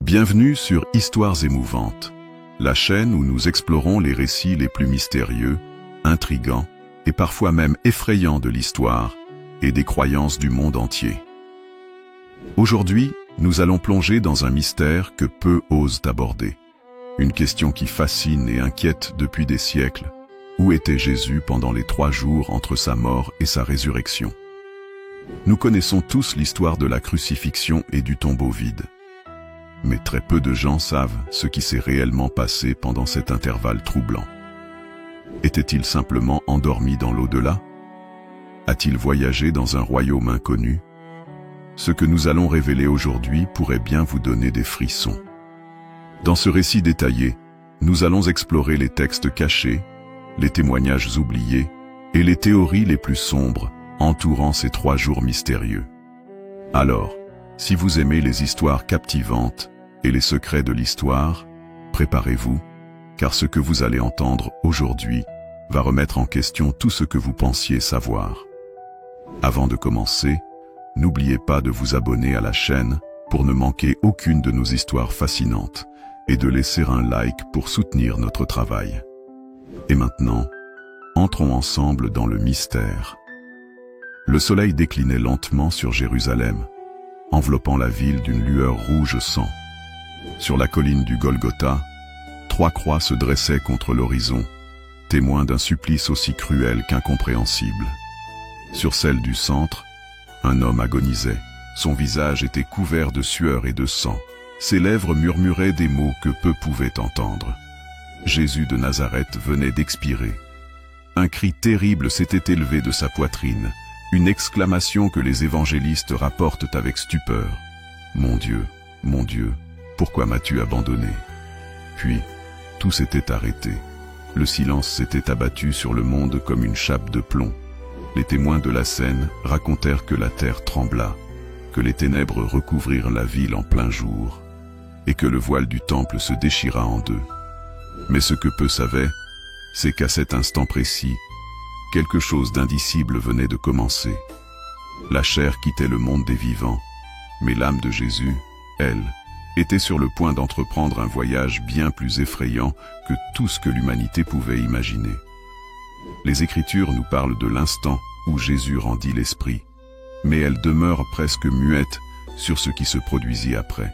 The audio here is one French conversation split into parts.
Bienvenue sur Histoires émouvantes, la chaîne où nous explorons les récits les plus mystérieux, intrigants et parfois même effrayants de l'histoire et des croyances du monde entier. Aujourd'hui, nous allons plonger dans un mystère que peu osent aborder. Une question qui fascine et inquiète depuis des siècles. Où était Jésus pendant les 3 jours entre sa mort et sa résurrection? Nous connaissons tous l'histoire de la crucifixion et du tombeau vide. Mais très peu de gens savent ce qui s'est réellement passé pendant cet intervalle troublant. Était-il simplement endormi dans l'au-delà? A-t-il voyagé dans un royaume inconnu? Ce que nous allons révéler aujourd'hui pourrait bien vous donner des frissons. Dans ce récit détaillé, nous allons explorer les textes cachés, les témoignages oubliés et les théories les plus sombres entourant ces 3 jours mystérieux. Alors, si vous aimez les histoires captivantes et les secrets de l'histoire, préparez-vous, car ce que vous allez entendre aujourd'hui va remettre en question tout ce que vous pensiez savoir. Avant de commencer, n'oubliez pas de vous abonner à la chaîne pour ne manquer aucune de nos histoires fascinantes et de laisser un like pour soutenir notre travail. Et maintenant, entrons ensemble dans le mystère. Le soleil déclinait lentement sur Jérusalem, enveloppant la ville d'une lueur rouge sang. Sur la colline du Golgotha, 3 croix se dressaient contre l'horizon, témoins d'un supplice aussi cruel qu'incompréhensible. Sur celle du centre, un homme agonisait. Son visage était couvert de sueur et de sang. Ses lèvres murmuraient des mots que peu pouvaient entendre. Jésus de Nazareth venait d'expirer. Un cri terrible s'était élevé de sa poitrine, une exclamation que les évangélistes rapportent avec stupeur. « Mon Dieu, pourquoi m'as-tu abandonné ?» Puis, tout s'était arrêté. Le silence s'était abattu sur le monde comme une chape de plomb. Les témoins de la scène racontèrent que la terre trembla, que les ténèbres recouvrirent la ville en plein jour, et que le voile du temple se déchira en 2. Mais ce que peu savaient, c'est qu'à cet instant précis, quelque chose d'indicible venait de commencer. La chair quittait le monde des vivants, mais l'âme de Jésus, elle, était sur le point d'entreprendre un voyage bien plus effrayant que tout ce que l'humanité pouvait imaginer. Les Écritures nous parlent de l'instant où Jésus rendit l'esprit, mais elles demeurent presque muettes sur ce qui se produisit après.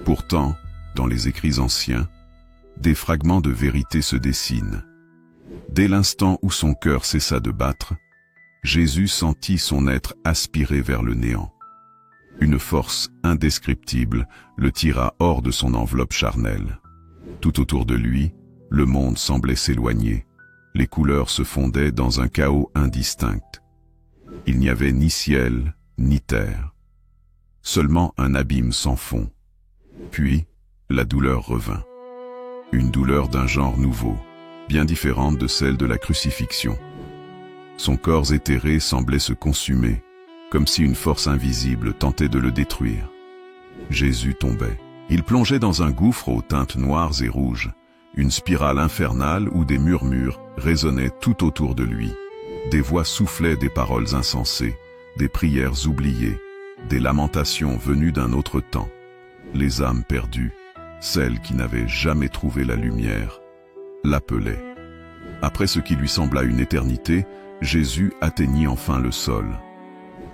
Pourtant, dans les écrits anciens, des fragments de vérité se dessinent. Dès l'instant où son cœur cessa de battre, Jésus sentit son être aspirer vers le néant. Une force indescriptible le tira hors de son enveloppe charnelle. Tout autour de lui, le monde semblait s'éloigner. Les couleurs se fondaient dans un chaos indistinct. Il n'y avait ni ciel, ni terre. Seulement un abîme sans fond. Puis, la douleur revint. Une douleur d'un genre nouveau, bien différente de celle de la crucifixion. Son corps éthéré semblait se consumer, comme si une force invisible tentait de le détruire. Jésus tombait. Il plongeait dans un gouffre aux teintes noires et rouges, une spirale infernale où des murmures résonnaient tout autour de lui. Des voix soufflaient des paroles insensées, des prières oubliées, des lamentations venues d'un autre temps. Les âmes perdues, celles qui n'avaient jamais trouvé la lumière, l'appelaient. Après ce qui lui sembla une éternité, Jésus atteignit enfin le sol.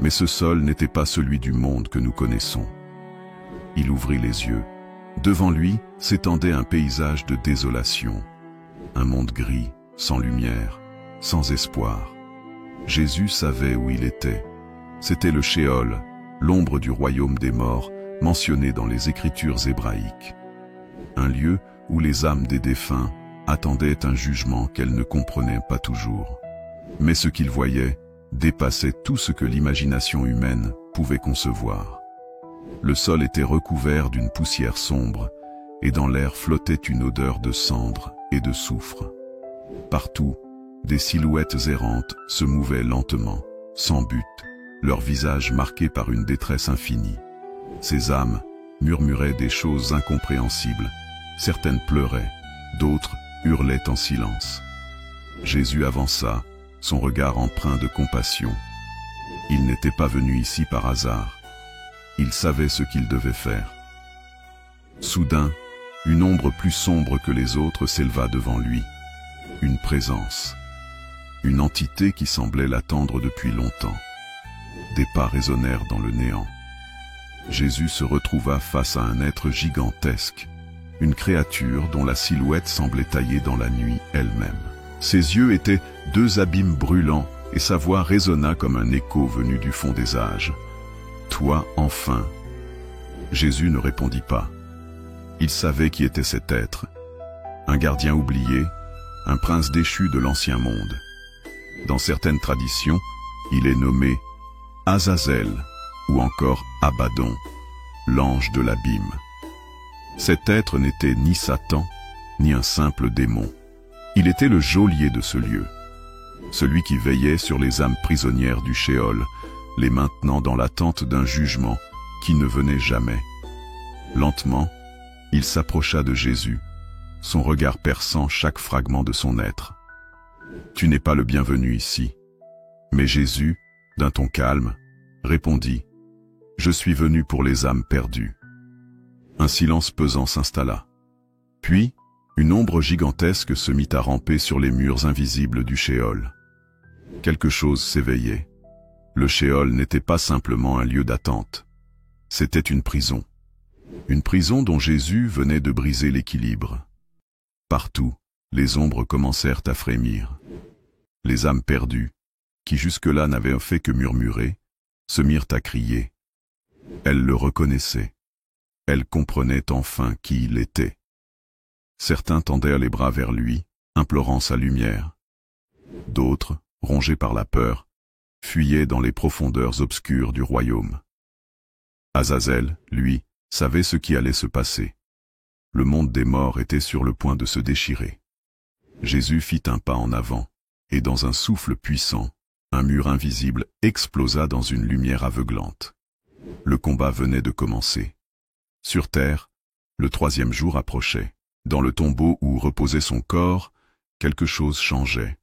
Mais ce sol n'était pas celui du monde que nous connaissons. Il ouvrit les yeux. Devant lui s'étendait un paysage de désolation. Un monde gris, sans lumière, sans espoir. Jésus savait où il était. C'était le Sheol, l'ombre du royaume des morts, mentionné dans les Écritures hébraïques. Un lieu où les âmes des défunts attendaient un jugement qu'elles ne comprenaient pas toujours. Mais ce qu'ils voyaient dépassait tout ce que l'imagination humaine pouvait concevoir. Le sol était recouvert d'une poussière sombre, et dans l'air flottait une odeur de cendre et de soufre. Partout, des silhouettes errantes se mouvaient lentement, sans but, leurs visages marqués par une détresse infinie. Ces âmes murmuraient des choses incompréhensibles. Certaines pleuraient, d'autres hurlaient en silence. Jésus avança, son regard empreint de compassion. Il n'était pas venu ici par hasard. Il savait ce qu'il devait faire. Soudain, une ombre plus sombre que les autres s'éleva devant lui. Une présence. Une entité qui semblait l'attendre depuis longtemps. Des pas résonnèrent dans le néant. Jésus se retrouva face à un être gigantesque, une créature dont la silhouette semblait taillée dans la nuit elle-même. Ses yeux étaient deux abîmes brûlants et sa voix résonna comme un écho venu du fond des âges. « Toi, enfin !» Jésus ne répondit pas. Il savait qui était cet être. Un gardien oublié, un prince déchu de l'ancien monde. Dans certaines traditions, il est nommé Azazel ou encore Abaddon, l'ange de l'abîme. Cet être n'était ni Satan, ni un simple démon. Il était le geôlier de ce lieu, celui qui veillait sur les âmes prisonnières du Sheol, les maintenant dans l'attente d'un jugement qui ne venait jamais. Lentement, il s'approcha de Jésus, son regard perçant chaque fragment de son être. « Tu n'es pas le bienvenu ici. » Mais Jésus, d'un ton calme, répondit « Je suis venu pour les âmes perdues. » Un silence pesant s'installa. Puis, une ombre gigantesque se mit à ramper sur les murs invisibles du Sheol. Quelque chose s'éveillait. Le Sheol n'était pas simplement un lieu d'attente. C'était une prison. Une prison dont Jésus venait de briser l'équilibre. Partout, les ombres commencèrent à frémir. Les âmes perdues, qui jusque-là n'avaient fait que murmurer, se mirent à crier. Elles le reconnaissaient. Elles comprenaient enfin qui il était. Certains tendirent les bras vers lui, implorant sa lumière. D'autres, rongés par la peur, fuyaient dans les profondeurs obscures du royaume. Azazel, lui, savait ce qui allait se passer. Le monde des morts était sur le point de se déchirer. Jésus fit un pas en avant, et dans un souffle puissant, un mur invisible explosa dans une lumière aveuglante. Le combat venait de commencer. Sur terre, le troisième jour approchait. Dans le tombeau où reposait son corps, quelque chose changeait.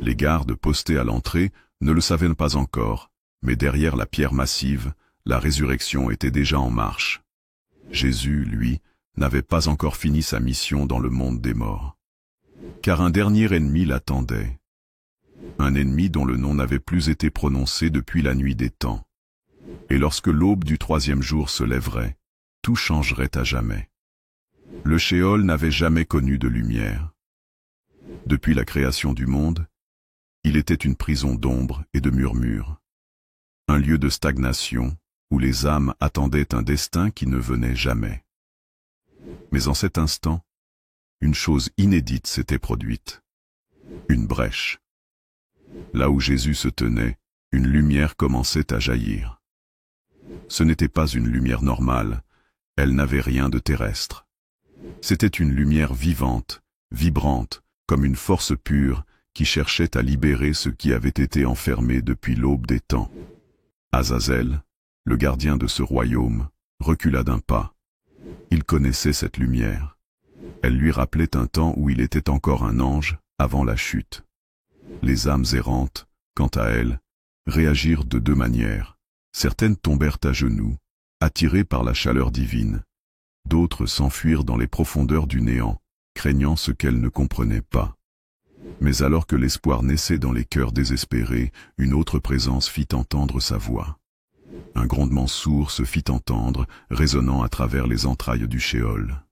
Les gardes postés à l'entrée ne le savaient pas encore, mais derrière la pierre massive, la résurrection était déjà en marche. Jésus, lui, n'avait pas encore fini sa mission dans le monde des morts. Car un dernier ennemi l'attendait. Un ennemi dont le nom n'avait plus été prononcé depuis la nuit des temps. Et lorsque l'aube du troisième jour se lèverait, tout changerait à jamais. Le Sheol n'avait jamais connu de lumière. Depuis la création du monde, il était une prison d'ombre et de murmures. Un lieu de stagnation où les âmes attendaient un destin qui ne venait jamais. Mais en cet instant, une chose inédite s'était produite. Une brèche. Là où Jésus se tenait, une lumière commençait à jaillir. Ce n'était pas une lumière normale, elle n'avait rien de terrestre. C'était une lumière vivante, vibrante, comme une force pure qui cherchait à libérer ce qui avait été enfermé depuis l'aube des temps. Azazel, le gardien de ce royaume, recula d'un pas. Il connaissait cette lumière. Elle lui rappelait un temps où il était encore un ange avant la chute. Les âmes errantes, quant à elles, réagirent de deux manières. Certaines tombèrent à genoux, attirées par la chaleur divine. D'autres s'enfuirent dans les profondeurs du néant, craignant ce qu'elles ne comprenaient pas. Mais alors que l'espoir naissait dans les cœurs désespérés, une autre présence fit entendre sa voix. Un grondement sourd se fit entendre, résonnant à travers les entrailles du Sheol.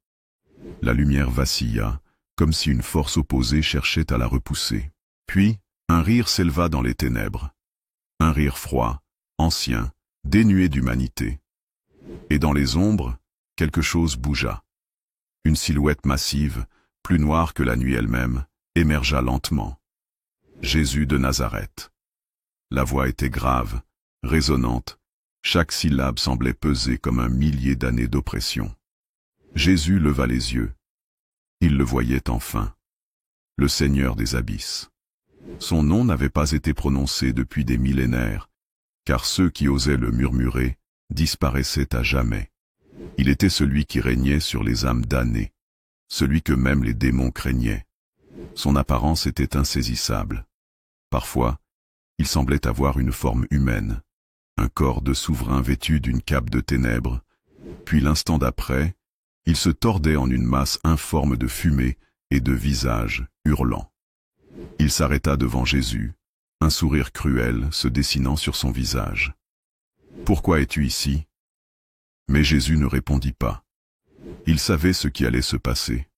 La lumière vacilla, comme si une force opposée cherchait à la repousser. Puis, un rire s'éleva dans les ténèbres. Un rire froid, ancien, dénué d'humanité. Et dans les ombres, quelque chose bougea. Une silhouette massive, plus noire que la nuit elle-même, émergea lentement. Jésus de Nazareth. La voix était grave, résonnante. Chaque syllabe semblait peser comme un millier d'années d'oppression. Jésus leva les yeux. Il le voyait enfin. Le Seigneur des abysses. Son nom n'avait pas été prononcé depuis des millénaires, car ceux qui osaient le murmurer disparaissaient à jamais. Il était celui qui régnait sur les âmes damnées, celui que même les démons craignaient. Son apparence était insaisissable. Parfois, il semblait avoir une forme humaine, un corps de souverain vêtu d'une cape de ténèbres, puis l'instant d'après, Il se tordait en une masse informe de fumée et de visages hurlants. Il s'arrêta devant Jésus, un sourire cruel se dessinant sur son visage. « Pourquoi es-tu ici ?» Mais Jésus ne répondit pas. Il savait ce qui allait se passer.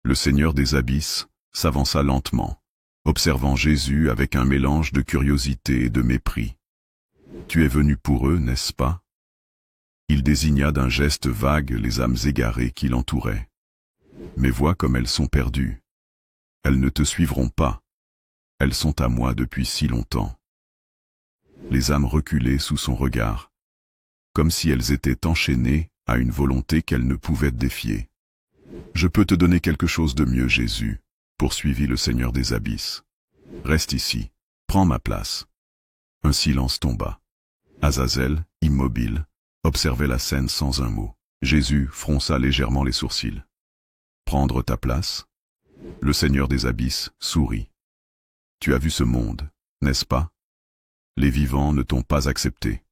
Le Seigneur des abysses s'avança lentement, observant Jésus avec un mélange de curiosité et de mépris. « Tu es venu pour eux, n'est-ce pas ?» Il désigna d'un geste vague les âmes égarées qui l'entouraient. « Mais vois comme elles sont perdues. Elles ne te suivront pas. Elles sont à moi depuis si longtemps. » Les âmes reculaient sous son regard, comme si elles étaient enchaînées à une volonté qu'elles ne pouvaient défier. « Je peux te donner quelque chose de mieux, Jésus, » poursuivit le Seigneur des abysses. « Reste ici, prends ma place. » Un silence tomba. Azazel, immobile, observait la scène sans un mot. Jésus fronça légèrement les sourcils. « Prendre ta place ?» Le Seigneur des abysses sourit. « Tu as vu ce monde, n'est-ce pas? Les vivants ne t'ont pas accepté.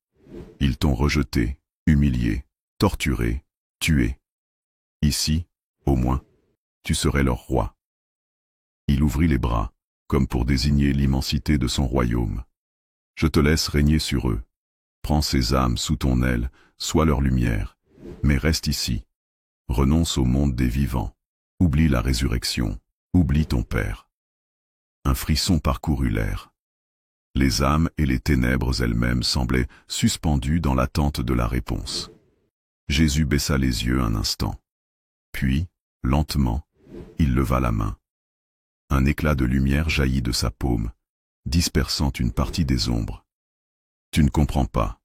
Ils t'ont rejeté, humilié, torturé, tué. Ici, au moins, tu serais leur roi. » Il ouvrit les bras, comme pour désigner l'immensité de son royaume. « Je te laisse régner sur eux. Prends ces âmes sous ton aile, sois leur lumière, mais reste ici. Renonce au monde des vivants. Oublie la résurrection, oublie ton Père. » Un frisson parcourut l'air. Les âmes et les ténèbres elles-mêmes semblaient suspendues dans l'attente de la réponse. Jésus baissa les yeux un instant. Puis, lentement, il leva la main. Un éclat de lumière jaillit de sa paume, dispersant une partie des ombres. « Tu ne comprends pas. »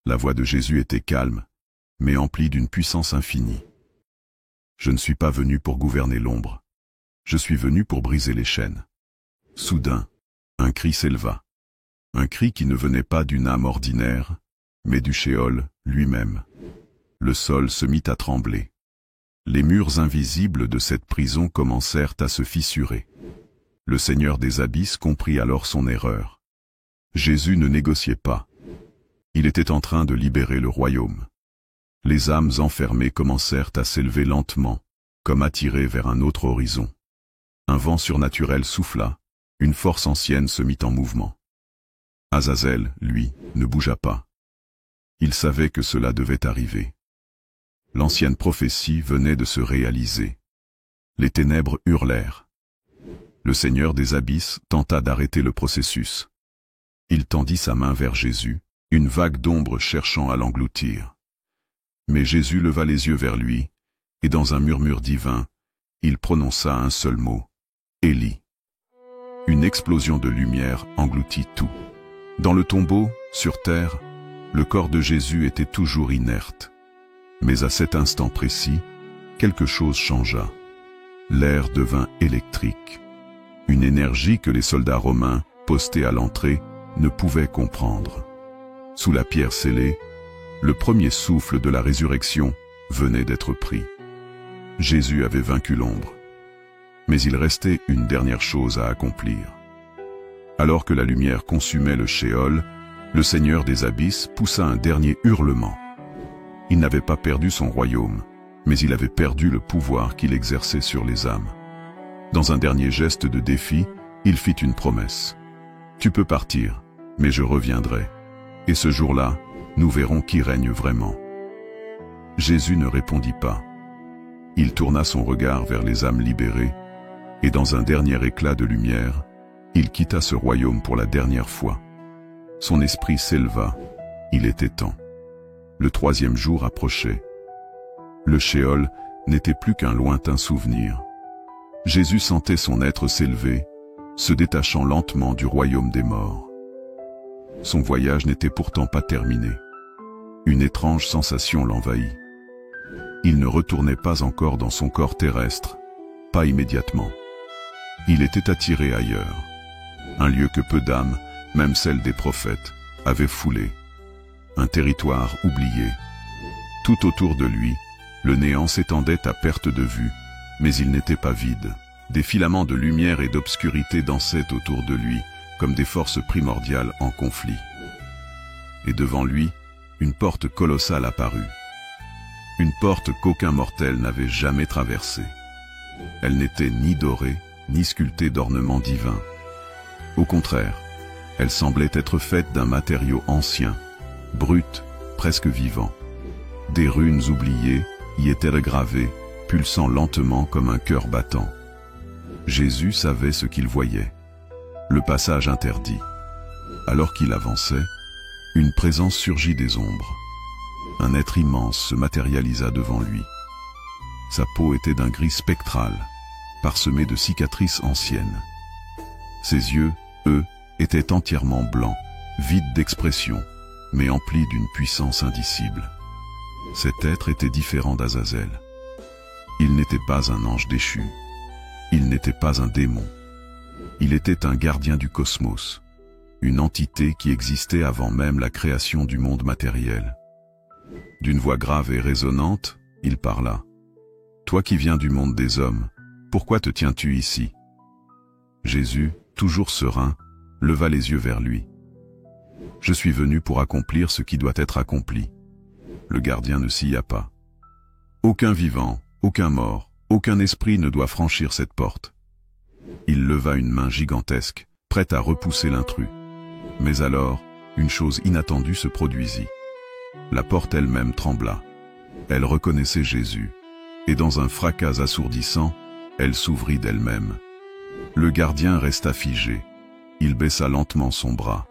La voix de Jésus était calme, mais emplie d'une puissance infinie. « Je ne suis pas venu pour gouverner l'ombre. Je suis venu pour briser les chaînes. » Soudain, un cri s'éleva. Un cri qui ne venait pas d'une âme ordinaire, mais du Sheol lui-même. Le sol se mit à trembler. Les murs invisibles de cette prison commencèrent à se fissurer. Le Seigneur des abysses comprit alors son erreur. Jésus ne négociait pas. Il était en train de libérer le royaume. Les âmes enfermées commencèrent à s'élever lentement, comme attirées vers un autre horizon. Un vent surnaturel souffla, une force ancienne se mit en mouvement. Azazel, lui, ne bougea pas. Il savait que cela devait arriver. L'ancienne prophétie venait de se réaliser. Les ténèbres hurlèrent. Le Seigneur des abysses tenta d'arrêter le processus. Il tendit sa main vers Jésus, une vague d'ombre cherchant à l'engloutir. Mais Jésus leva les yeux vers lui, et dans un murmure divin, il prononça un seul mot, « Élie ». Une explosion de lumière engloutit tout. Dans le tombeau, sur terre, le corps de Jésus était toujours inerte. Mais à cet instant précis, quelque chose changea. L'air devint électrique. Une énergie que les soldats romains, postés à l'entrée, ne pouvaient comprendre. Sous la pierre scellée, le premier souffle de la résurrection venait d'être pris. Jésus avait vaincu l'ombre. Mais il restait une dernière chose à accomplir. Alors que la lumière consumait le Sheol, le Seigneur des abysses poussa un dernier hurlement. Il n'avait pas perdu son royaume, mais il avait perdu le pouvoir qu'il exerçait sur les âmes. Dans un dernier geste de défi, il fit une promesse. « Tu peux partir, mais je reviendrai. Et ce jour-là, nous verrons qui règne vraiment. » Jésus ne répondit pas. Il tourna son regard vers les âmes libérées, et dans un dernier éclat de lumière, il quitta ce royaume pour la dernière fois. Son esprit s'éleva, il était temps. Le troisième jour approchait. Le Sheol n'était plus qu'un lointain souvenir. Jésus sentait son être s'élever, se détachant lentement du royaume des morts. Son voyage n'était pourtant pas terminé. Une étrange sensation l'envahit. Il ne retournait pas encore dans son corps terrestre, pas immédiatement. Il était attiré ailleurs, un lieu que peu d'âmes, même celles des prophètes, avaient foulé. Un territoire oublié. Tout autour de lui, le néant s'étendait à perte de vue, mais il n'était pas vide. Des filaments de lumière et d'obscurité dansaient autour de lui, comme des forces primordiales en conflit. Et devant lui, une porte colossale apparut. une porte qu'aucun mortel n'avait jamais traversée. Elle n'était ni dorée, ni sculptée d'ornements divins. Au contraire, elle semblait être faite d'un matériau ancien, brut, presque vivant. Des runes oubliées y étaient gravées, pulsant lentement comme un cœur battant. Jésus savait ce qu'il voyait. Le passage interdit. Alors qu'il avançait, une présence surgit des ombres. Un être immense se matérialisa devant lui. Sa peau était d'un gris spectral, parsemé de cicatrices anciennes. Ses yeux, eux, étaient entièrement blancs, vides d'expression, mais emplis d'une puissance indicible. Cet être était différent d'Azazel. Il n'était pas un ange déchu. Il n'était pas un démon. Il était un gardien du cosmos, une entité qui existait avant même la création du monde matériel. D'une voix grave et résonnante, il parla. « Toi qui viens du monde des hommes, pourquoi te tiens-tu ici » Jésus, toujours serein, leva les yeux vers lui. « Je suis venu pour accomplir ce qui doit être accompli. » Le gardien ne scia pas. « Aucun vivant, aucun mort, aucun esprit ne doit franchir cette porte. » Il leva une main gigantesque, prête à repousser l'intrus. Mais alors, une chose inattendue se produisit. La porte elle-même trembla. Elle reconnaissait Jésus, et dans un fracas assourdissant, elle s'ouvrit d'elle-même. Le gardien resta figé. Il baissa lentement son bras.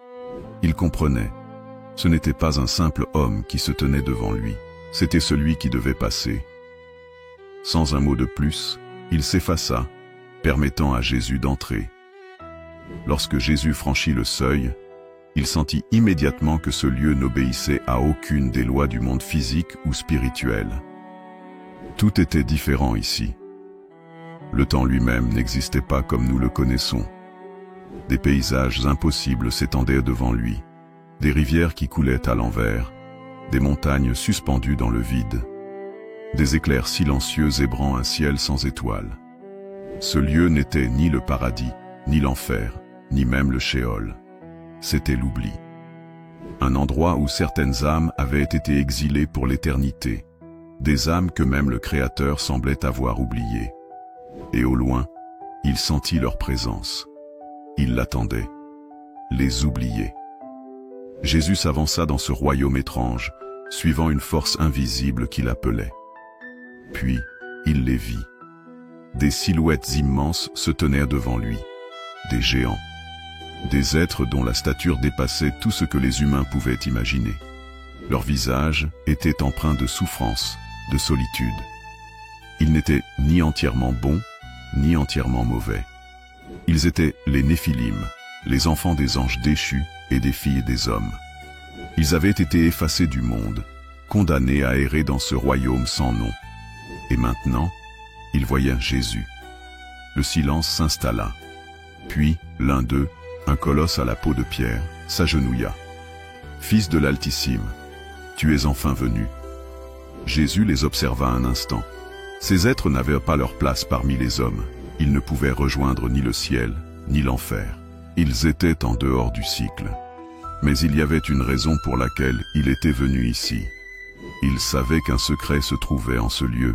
Il comprenait. Ce n'était pas un simple homme qui se tenait devant lui, c'était celui qui devait passer. Sans un mot de plus, il s'effaça, permettant à Jésus d'entrer. Lorsque Jésus franchit le seuil, il sentit immédiatement que ce lieu n'obéissait à aucune des lois du monde physique ou spirituel. Tout était différent ici. Le temps lui-même n'existait pas comme nous le connaissons. Des paysages impossibles s'étendaient devant lui, des rivières qui coulaient à l'envers, des montagnes suspendues dans le vide, des éclairs silencieux zébrant un ciel sans étoiles. Ce lieu n'était ni le paradis, ni l'enfer, ni même le Sheol. C'était l'oubli. Un endroit où certaines âmes avaient été exilées pour l'éternité, des âmes que même le Créateur semblait avoir oubliées. Et au loin, il sentit leur présence. Il l'attendait, les oubliait. Jésus s'avança dans ce royaume étrange, suivant une force invisible qui l'appelait. Puis, il les vit. Des silhouettes immenses se tenaient devant lui, des géants, des êtres dont la stature dépassait tout ce que les humains pouvaient imaginer. Leurs visages étaient empreints de souffrance, de solitude. Ils n'étaient ni entièrement bons, ni entièrement mauvais. Ils étaient les Néphilim, les enfants des anges déchus et des filles des hommes. Ils avaient été effacés du monde, condamnés à errer dans ce royaume sans nom. Et maintenant, ils voyaient Jésus. Le silence s'installa. Puis, l'un d'eux, un colosse à la peau de pierre, s'agenouilla. « Fils de l'Altissime, tu es enfin venu. » Jésus les observa un instant. Ces êtres n'avaient pas leur place parmi les hommes. Ils ne pouvaient rejoindre ni le ciel, ni l'enfer. Ils étaient en dehors du cycle. Mais il y avait une raison pour laquelle il était venu ici. Il savait qu'un secret se trouvait en ce lieu.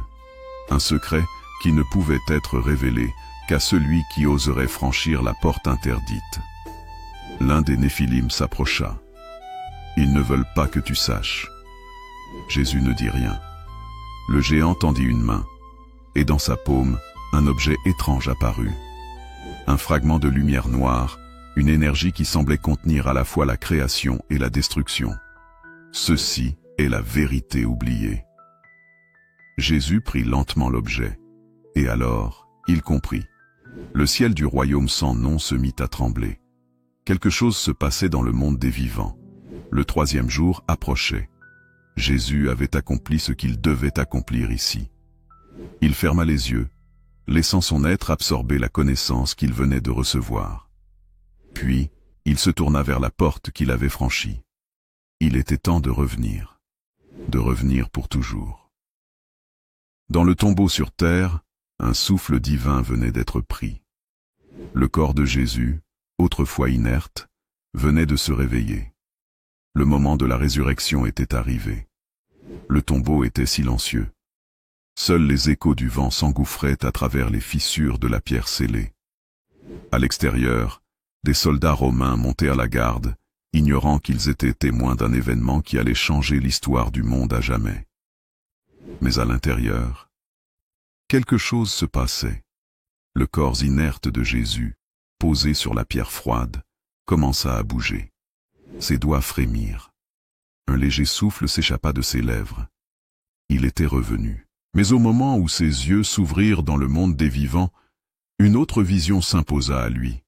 Un secret qui ne pouvait être révélé qu'à celui qui oserait franchir la porte interdite. L'un des Néphilim s'approcha. « Ils ne veulent pas que tu saches. » Jésus ne dit rien. Le géant tendit une main, et dans sa paume, un objet étrange apparut. Un fragment de lumière noire, une énergie qui semblait contenir à la fois la création et la destruction. Ceci est la vérité oubliée. Jésus prit lentement l'objet, et alors, il comprit. Le ciel du royaume sans nom se mit à trembler. Quelque chose se passait dans le monde des vivants. Le troisième jour approchait. Jésus avait accompli ce qu'il devait accomplir ici. Il ferma les yeux, laissant son être absorber la connaissance qu'il venait de recevoir. Puis, il se tourna vers la porte qu'il avait franchie. Il était temps de revenir pour toujours. Dans le tombeau sur terre, un souffle divin venait d'être pris. Le corps de Jésus, autrefois inerte, venait de se réveiller. Le moment de la résurrection était arrivé. Le tombeau était silencieux. Seuls les échos du vent s'engouffraient à travers les fissures de la pierre scellée. À l'extérieur, des soldats romains montèrent la garde, ignorant qu'ils étaient témoins d'un événement qui allait changer l'histoire du monde à jamais. Mais à l'intérieur, quelque chose se passait. Le corps inerte de Jésus, posé sur la pierre froide, commença à bouger. Ses doigts frémirent. Un léger souffle s'échappa de ses lèvres. Il était revenu. Mais au moment où ses yeux s'ouvrirent dans le monde des vivants, une autre vision s'imposa à lui.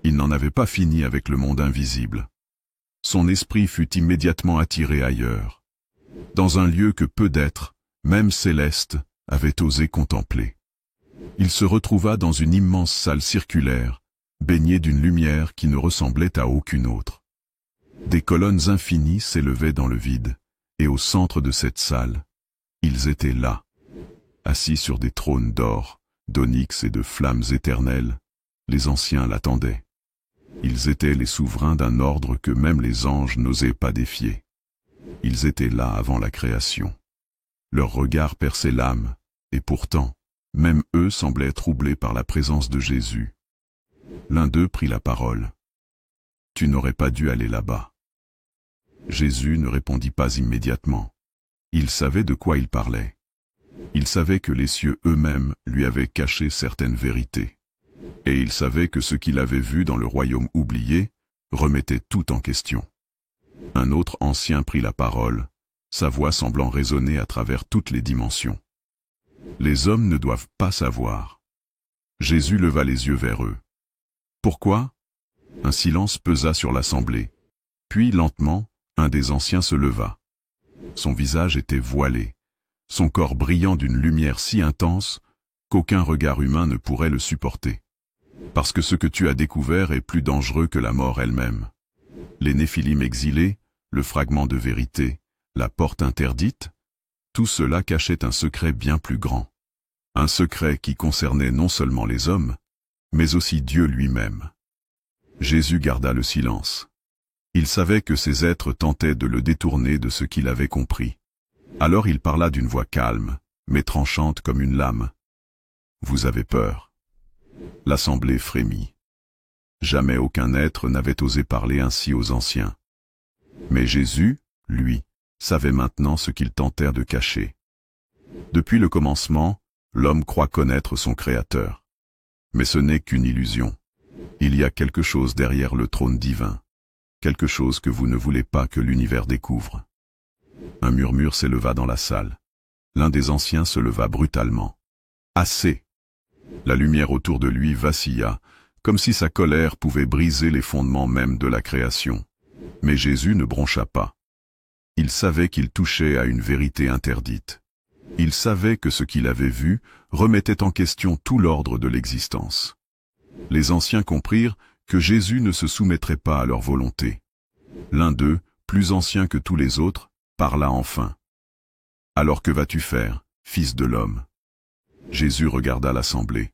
Il n'en avait pas fini avec le monde invisible. Son esprit fut immédiatement attiré ailleurs, dans un lieu que peu d'êtres, même célestes, avaient osé contempler. Il se retrouva dans une immense salle circulaire, baignée d'une lumière qui ne ressemblait à aucune autre. Des colonnes infinies s'élevaient dans le vide, et au centre de cette salle, ils étaient là, assis sur des trônes d'or, d'onyx et de flammes éternelles. Les anciens l'attendaient. Ils étaient les souverains d'un ordre que même les anges n'osaient pas défier. Ils étaient là avant la création. Leur regard perçait l'âme, et pourtant, même eux semblaient troublés par la présence de Jésus. L'un d'eux prit la parole. « Tu n'aurais pas dû aller là-bas. » Jésus ne répondit pas immédiatement. Il savait de quoi il parlait. Il savait que les cieux eux-mêmes lui avaient caché certaines vérités. Et il savait que ce qu'il avait vu dans le royaume oublié remettait tout en question. Un autre ancien prit la parole, sa voix semblant résonner à travers toutes les dimensions. Les hommes ne doivent pas savoir. Jésus leva les yeux vers eux. Pourquoi? Un silence pesa sur l'assemblée. Puis, lentement, un des anciens se leva. Son visage était voilé, son corps brillant d'une lumière si intense qu'aucun regard humain ne pourrait le supporter. Parce que ce que tu as découvert est plus dangereux que la mort elle-même. Les Néphilim exilés, le fragment de vérité, la porte interdite, tout cela cachait un secret bien plus grand. Un secret qui concernait non seulement les hommes, mais aussi Dieu lui-même. Jésus garda le silence. Il savait que ces êtres tentaient de le détourner de ce qu'il avait compris. Alors il parla d'une voix calme, mais tranchante comme une lame. « Vous avez peur ?» L'assemblée frémit. Jamais aucun être n'avait osé parler ainsi aux anciens. Mais Jésus, lui, savait maintenant ce qu'ils tentèrent de cacher. Depuis le commencement, l'homme croit connaître son Créateur. Mais ce n'est qu'une illusion. Il y a quelque chose derrière le trône divin. Quelque chose que vous ne voulez pas que l'univers découvre. Un murmure s'éleva dans la salle. L'un des anciens se leva brutalement. Assez! La lumière autour de lui vacilla, comme si sa colère pouvait briser les fondements même de la création. Mais Jésus ne broncha pas. Il savait qu'il touchait à une vérité interdite. Il savait que ce qu'il avait vu remettait en question tout l'ordre de l'existence. Les anciens comprirent que Jésus ne se soumettrait pas à leur volonté. L'un d'eux, plus ancien que tous les autres, parla enfin. « Alors que vas-tu faire, fils de l'homme » Jésus regarda l'assemblée.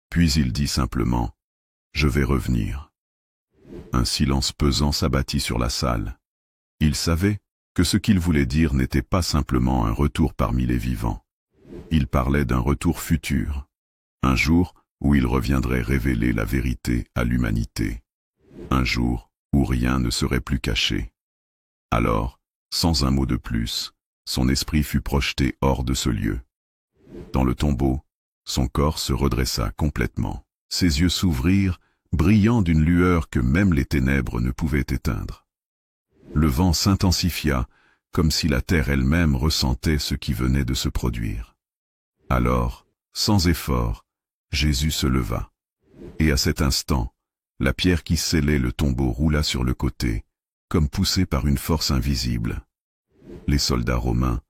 Puis il dit simplement « Je vais revenir ». Un silence pesant s'abattit sur la salle. Il savait que ce qu'il voulait dire n'était pas simplement un retour parmi les vivants. Il parlait d'un retour futur, un jour où il reviendrait révéler la vérité à l'humanité, un jour où rien ne serait plus caché. Alors, sans un mot de plus, son esprit fut projeté hors de ce lieu. Dans le tombeau, son corps se redressa complètement. Ses yeux s'ouvrirent, brillant d'une lueur que même les ténèbres ne pouvaient éteindre. Le vent s'intensifia, comme si la terre elle-même ressentait ce qui venait de se produire. Alors, sans effort, Jésus se leva. Et à cet instant, la pierre qui scellait le tombeau roula sur le côté, comme poussée par une force invisible. Les soldats romains,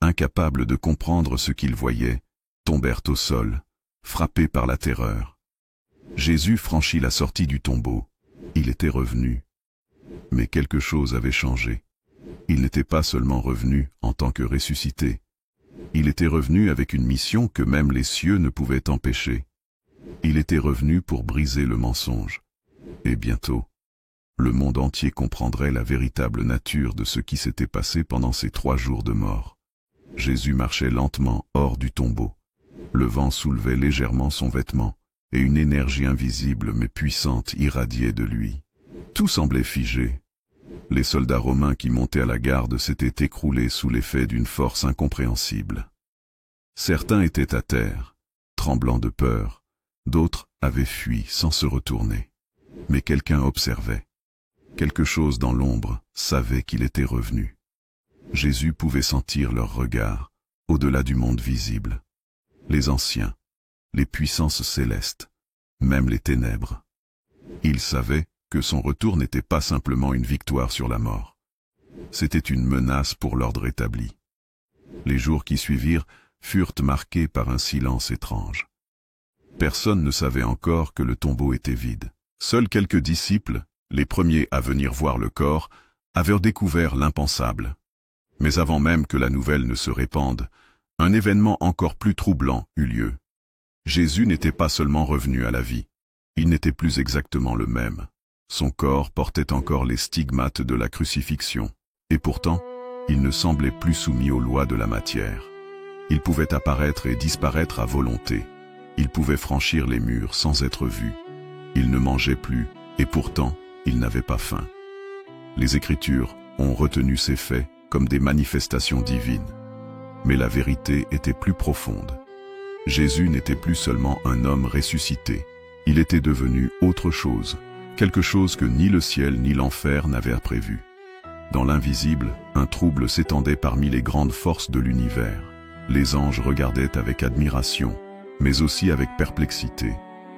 incapables de comprendre ce qu'ils voyaient, tombèrent au sol, frappés par la terreur. Jésus franchit la sortie du tombeau. Il était revenu. Mais quelque chose avait changé. Il n'était pas seulement revenu en tant que ressuscité. Il était revenu avec une mission que même les cieux ne pouvaient empêcher. Il était revenu pour briser le mensonge. Et bientôt, le monde entier comprendrait la véritable nature de ce qui s'était passé pendant ces 3 jours de mort. Jésus marchait lentement hors du tombeau. Le vent soulevait légèrement son vêtement, et une énergie invisible mais puissante irradiait de lui. Tout semblait figé. Les soldats romains qui montaient à la garde s'étaient écroulés sous l'effet d'une force incompréhensible. Certains étaient à terre, tremblant de peur, d'autres avaient fui sans se retourner. Mais quelqu'un observait. Quelque chose dans l'ombre savait qu'il était revenu. Jésus pouvait sentir leur regard, au-delà du monde visible. Les anciens, les puissances célestes, même les ténèbres. Il savait que son retour n'était pas simplement une victoire sur la mort. C'était une menace pour l'ordre établi. Les jours qui suivirent furent marqués par un silence étrange. Personne ne savait encore que le tombeau était vide. Seuls quelques disciples, les premiers à venir voir le corps, avaient découvert l'impensable. Mais avant même que la nouvelle ne se répande, un événement encore plus troublant eut lieu. Jésus n'était pas seulement revenu à la vie, il n'était plus exactement le même. Son corps portait encore les stigmates de la crucifixion, et pourtant, il ne semblait plus soumis aux lois de la matière. Il pouvait apparaître et disparaître à volonté. Il pouvait franchir les murs sans être vu. Il ne mangeait plus, et pourtant, il n'avait pas faim. Les Écritures ont retenu ces faits comme des manifestations divines. Mais la vérité était plus profonde. Jésus n'était plus seulement un homme ressuscité. Il était devenu autre chose, quelque chose que ni le ciel ni l'enfer n'avaient prévu. Dans l'invisible, un trouble s'étendait parmi les grandes forces de l'univers. Les anges regardaient avec admiration, mais aussi avec perplexité.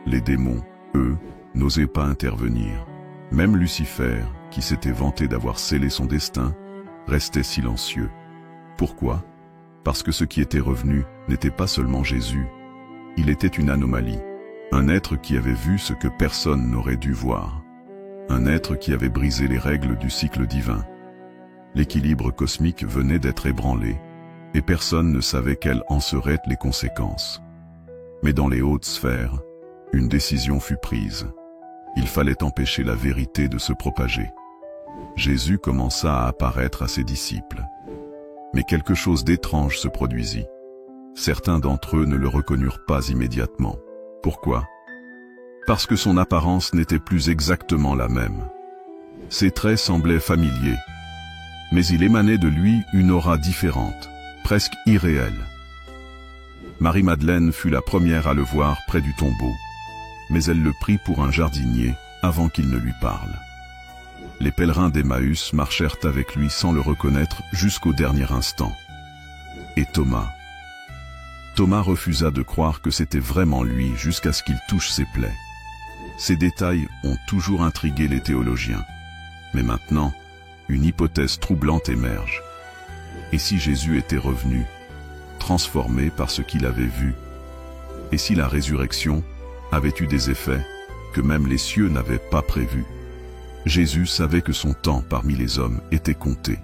Les démons, eux, n'osaient pas intervenir. Même Lucifer, qui s'était vanté d'avoir scellé son destin, restait silencieux. Pourquoi ? Parce que ce qui était revenu n'était pas seulement Jésus. Il était une anomalie, un être qui avait vu ce que personne n'aurait dû voir. Un être qui avait brisé les règles du cycle divin. L'équilibre cosmique venait d'être ébranlé, et personne ne savait quelles en seraient les conséquences. Mais dans les hautes sphères, une décision fut prise. Il fallait empêcher la vérité de se propager. Jésus commença à apparaître à ses disciples. Mais quelque chose d'étrange se produisit. Certains d'entre eux ne le reconnurent pas immédiatement. Pourquoi ? Parce que son apparence n'était plus exactement la même. Ses traits semblaient familiers, mais il émanait de lui une aura différente, presque irréelle. Marie-Madeleine fut la première à le voir près du tombeau, mais elle le prit pour un jardinier avant qu'il ne lui parle. Les pèlerins d'Emmaüs marchèrent avec lui sans le reconnaître jusqu'au dernier instant. Et Thomas refusa de croire que c'était vraiment lui jusqu'à ce qu'il touche ses plaies. Ces détails ont toujours intrigué les théologiens. Mais maintenant, une hypothèse troublante émerge. Et si Jésus était revenu, transformé par ce qu'il avait vu? Et si la résurrection avait eu des effets que même les cieux n'avaient pas prévus? Jésus savait que son temps parmi les hommes était compté.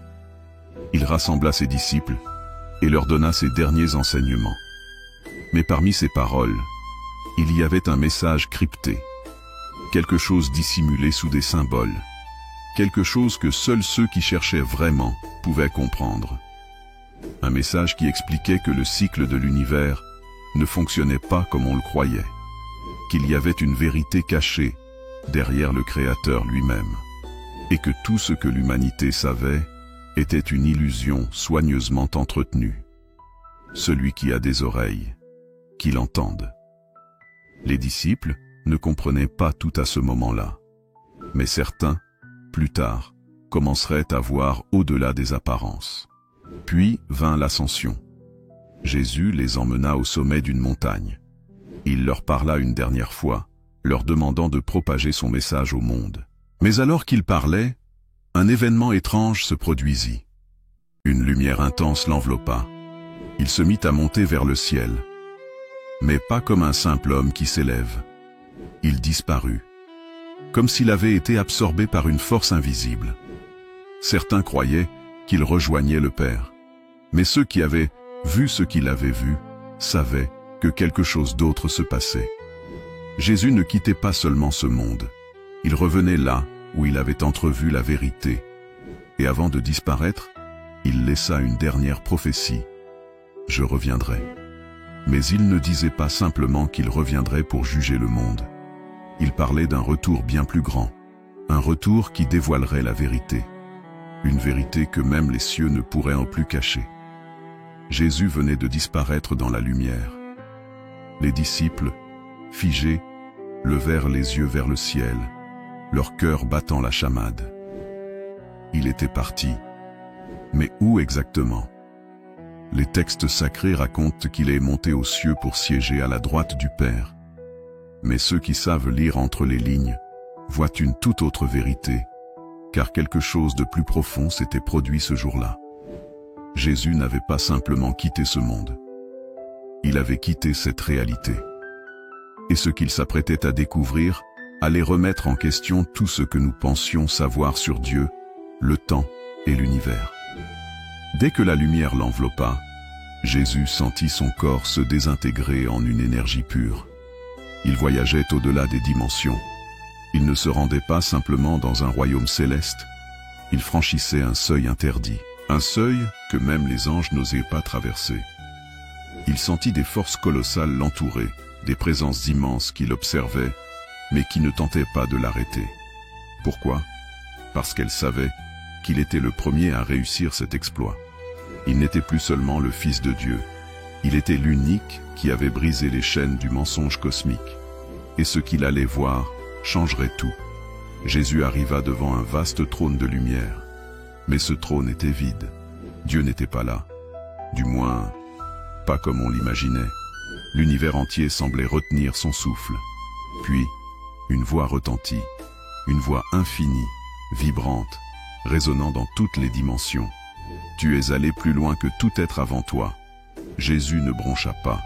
Il rassembla ses disciples et leur donna ses derniers enseignements. Mais parmi ces paroles, il y avait un message crypté, quelque chose dissimulé sous des symboles, quelque chose que seuls ceux qui cherchaient vraiment pouvaient comprendre. Un message qui expliquait que le cycle de l'univers ne fonctionnait pas comme on le croyait, qu'il y avait une vérité cachée derrière le Créateur lui-même, et que tout ce que l'humanité savait était une illusion soigneusement entretenue. Celui qui a des oreilles, qu'il entende. Les disciples ne comprenaient pas tout à ce moment-là, mais certains, plus tard, commenceraient à voir au-delà des apparences. Puis vint l'ascension. Jésus les emmena au sommet d'une montagne. Il leur parla une dernière fois, leur demandant de propager son message au monde. Mais alors qu'il parlait, un événement étrange se produisit. Une lumière intense l'enveloppa. Il se mit à monter vers le ciel, mais pas comme un simple homme qui s'élève. Il disparut, comme s'il avait été absorbé par une force invisible. Certains croyaient qu'il rejoignait le Père, mais ceux qui avaient vu ce qu'il avait vu savaient que quelque chose d'autre se passait. Jésus ne quittait pas seulement ce monde, il revenait là où il avait entrevu la vérité, et avant de disparaître, il laissa une dernière prophétie, je reviendrai. Mais il ne disait pas simplement qu'il reviendrait pour juger le monde. Il parlait d'un retour bien plus grand, un retour qui dévoilerait la vérité. Une vérité que même les cieux ne pourraient en plus cacher. Jésus venait de disparaître dans la lumière. Les disciples, figés, levèrent les yeux vers le ciel, leur cœur battant la chamade. Il était parti. Mais où exactement? Les textes sacrés racontent qu'il est monté aux cieux pour siéger à la droite du Père. Mais ceux qui savent lire entre les lignes voient une toute autre vérité, car quelque chose de plus profond s'était produit ce jour-là. Jésus n'avait pas simplement quitté ce monde. Il avait quitté cette réalité. Et ce qu'il s'apprêtait à découvrir allait remettre en question tout ce que nous pensions savoir sur Dieu, le temps et l'univers. Dès que la lumière l'enveloppa, Jésus sentit son corps se désintégrer en une énergie pure. Il voyageait au-delà des dimensions. Il ne se rendait pas simplement dans un royaume céleste, il franchissait un seuil interdit, un seuil que même les anges n'osaient pas traverser. Il sentit des forces colossales l'entourer, des présences immenses qui l'observaient, mais qui ne tentaient pas de l'arrêter. Pourquoi? Parce qu'elles savaient qu'il était le premier à réussir cet exploit. Il n'était plus seulement le Fils de Dieu, il était l'unique qui avait brisé les chaînes du mensonge cosmique. Et ce qu'il allait voir changerait tout. Jésus arriva devant un vaste trône de lumière. Mais ce trône était vide. Dieu n'était pas là. Du moins, pas comme on l'imaginait. L'univers entier semblait retenir son souffle. Puis, une voix retentit. Une voix infinie, vibrante, résonnant dans toutes les dimensions. Tu es allé plus loin que tout être avant toi. Jésus ne broncha pas.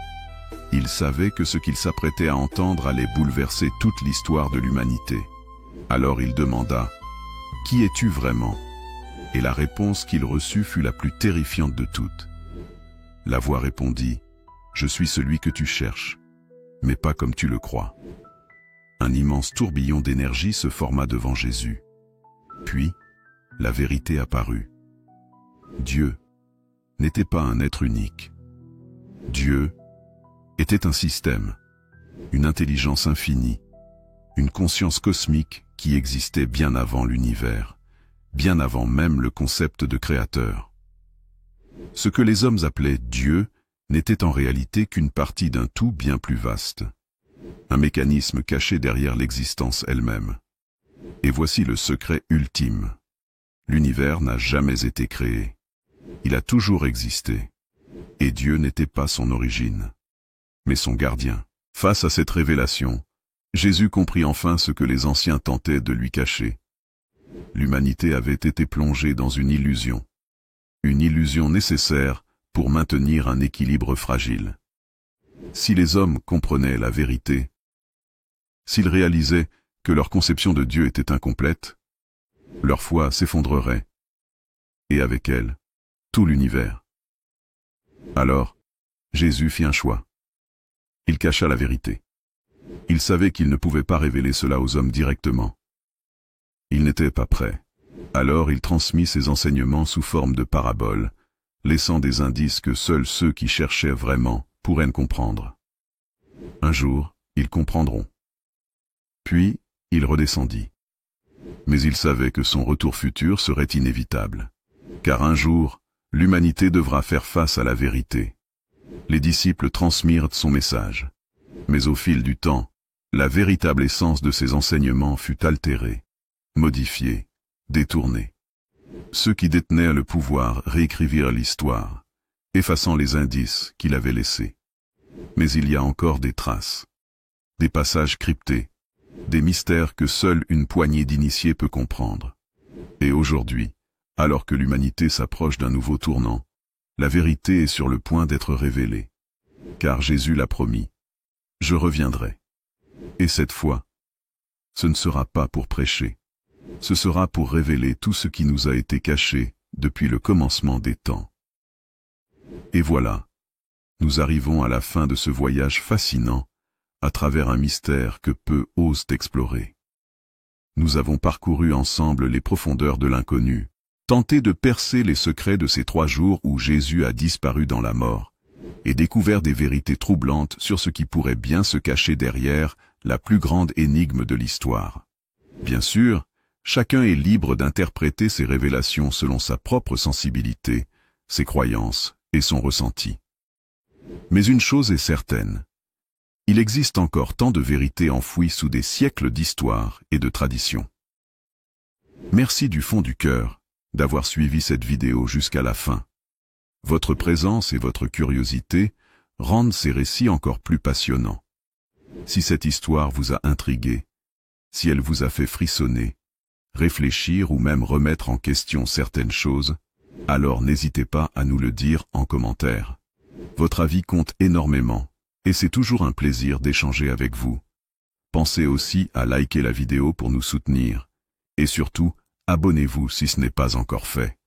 Il savait que ce qu'il s'apprêtait à entendre allait bouleverser toute l'histoire de l'humanité. Alors il demanda, « Qui es-tu vraiment ?» Et la réponse qu'il reçut fut la plus terrifiante de toutes. La voix répondit, « Je suis celui que tu cherches, mais pas comme tu le crois. » Un immense tourbillon d'énergie se forma devant Jésus. Puis, la vérité apparut. Dieu n'était pas un être unique. Dieu était un système, une intelligence infinie, une conscience cosmique qui existait bien avant l'univers, bien avant même le concept de créateur. Ce que les hommes appelaient Dieu n'était en réalité qu'une partie d'un tout bien plus vaste, un mécanisme caché derrière l'existence elle-même. Et voici le secret ultime. L'univers n'a jamais été créé. Il a toujours existé. Et Dieu n'était pas son origine, mais son gardien. Face à cette révélation, Jésus comprit enfin ce que les anciens tentaient de lui cacher. L'humanité avait été plongée dans une illusion nécessaire pour maintenir un équilibre fragile. Si les hommes comprenaient la vérité, s'ils réalisaient que leur conception de Dieu était incomplète, leur foi s'effondrerait, et avec elle, tout l'univers. Alors, Jésus fit un choix. Il cacha la vérité. Il savait qu'il ne pouvait pas révéler cela aux hommes directement. Il n'était pas prêt. Alors il transmit ses enseignements sous forme de paraboles, laissant des indices que seuls ceux qui cherchaient vraiment pourraient comprendre. Un jour, ils comprendront. Puis, il redescendit. Mais il savait que son retour futur serait inévitable. Car un jour, l'humanité devra faire face à la vérité. Les disciples transmirent son message. Mais au fil du temps, la véritable essence de ses enseignements fut altérée, modifiée, détournée. Ceux qui détenaient le pouvoir réécrivirent l'histoire, effaçant les indices qu'il avait laissés. Mais il y a encore des traces, des passages cryptés, des mystères que seule une poignée d'initiés peut comprendre. Et aujourd'hui, alors que l'humanité s'approche d'un nouveau tournant, la vérité est sur le point d'être révélée. Car Jésus l'a promis, « Je reviendrai. » Et cette fois, ce ne sera pas pour prêcher. Ce sera pour révéler tout ce qui nous a été caché depuis le commencement des temps. Et voilà, nous arrivons à la fin de ce voyage fascinant à travers un mystère que peu osent explorer. Nous avons parcouru ensemble les profondeurs de l'inconnu, tenté de percer les secrets de ces 3 jours où Jésus a disparu dans la mort, et découvert des vérités troublantes sur ce qui pourrait bien se cacher derrière la plus grande énigme de l'histoire. Bien sûr, chacun est libre d'interpréter ces révélations selon sa propre sensibilité, ses croyances et son ressenti. Mais une chose est certaine. Il existe encore tant de vérités enfouies sous des siècles d'histoire et de traditions. Merci du fond du cœur d'avoir suivi cette vidéo jusqu'à la fin. Votre présence et votre curiosité rendent ces récits encore plus passionnants. Si cette histoire vous a intrigué, si elle vous a fait frissonner, réfléchir ou même remettre en question certaines choses, alors n'hésitez pas à nous le dire en commentaire. Votre avis compte énormément, et c'est toujours un plaisir d'échanger avec vous. Pensez aussi à liker la vidéo pour nous soutenir, et surtout, abonnez-vous si ce n'est pas encore fait.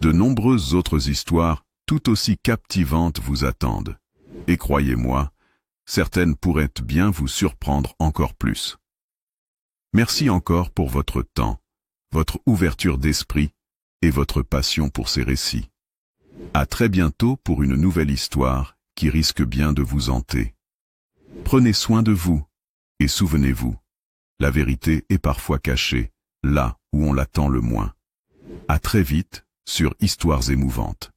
De nombreuses autres histoires, tout aussi captivantes, vous attendent. Et croyez-moi, certaines pourraient bien vous surprendre encore plus. Merci encore pour votre temps, votre ouverture d'esprit et votre passion pour ces récits. À très bientôt pour une nouvelle histoire qui risque bien de vous hanter. Prenez soin de vous, et souvenez-vous, la vérité est parfois cachée, là où on l'attend le moins. À très vite, sur Histoires émouvantes.